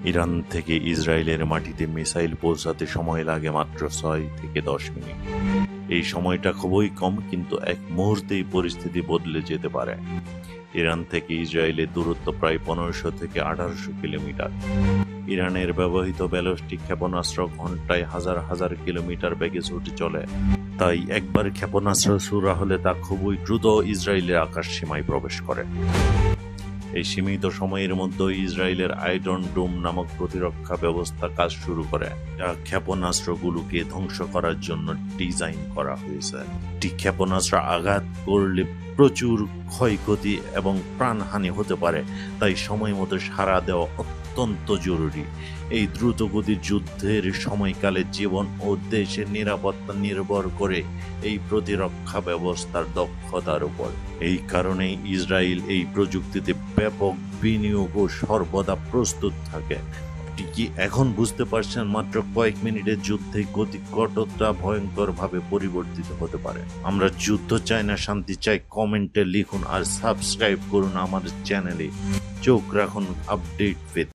Iran থেকে ইসরায়েলের মাটিতে মিসাইল পৌঁছাতে সময় লাগে মাত্র 6 থেকে 10 মিনিট। এই সময়টা খুবই কম, কিন্তু এক মুহূর্তেই পরিস্থিতি বদলে যেতে পারে। ইরান থেকে ইসরায়েলের দূরত্ব প্রায় 1500 থেকে 1800 কিলোমিটার। ইরানের ব্যবহৃত ব্যালিস্টিক ক্ষেপণাস্ত্র ঘন্টায় হাজার হাজার কিলোমিটার বেগে ছুটে চলে, তাই একবার ক্ষেপণাস্ত্র ছোড়া হলে তা খুবই দ্রুত ইসরায়েলের আকাশ সীমায় প্রবেশ করে। এই সীমিত সময়ের মধ্যে ইসরায়েলের আয়রন ডোম নামক প্রতিরক্ষা ব্যবস্থা কাজ শুরু করে, যা ক্ষেপণাস্ত্রগুলোকে ধ্বংস করার জন্য ডিজাইন করা হয়েছে। একটি ক্ষেপণাস্ত্র আঘাত করলে প্রচুর ক্ষয়ক্ষতি এবং প্রাণহানি হতে পারে, তাই সময় মতো সাড়া দেওয়া অত্যন্ত জরুরি। এই দ্রুতগতির যুদ্ধের সময়কালে জীবন ও দেশের নিরাপত্তা নির্ভর করে এই প্রতিরক্ষা ব্যবস্থার দক্ষতার উপর। এই কারণে ইসরায়েল এই প্রযুক্তিতে ব্যাপক বিনিয়োগ ও সর্বদা প্রস্তুত থাকে। আপনি কি এখন বুঝতে পারছেন মাত্র কয়েক মিনিটের যুদ্ধে গতি কতটা ভয়ঙ্করভাবে পরিবর্তিত হতে পারে? আমরা যুদ্ধ চাই না, শান্তি চাই। কমেন্টে লিখুন আর সাবস্ক্রাইব করুন আমার চ্যানেলে। চোখ রাখুন আপডেট পেতে।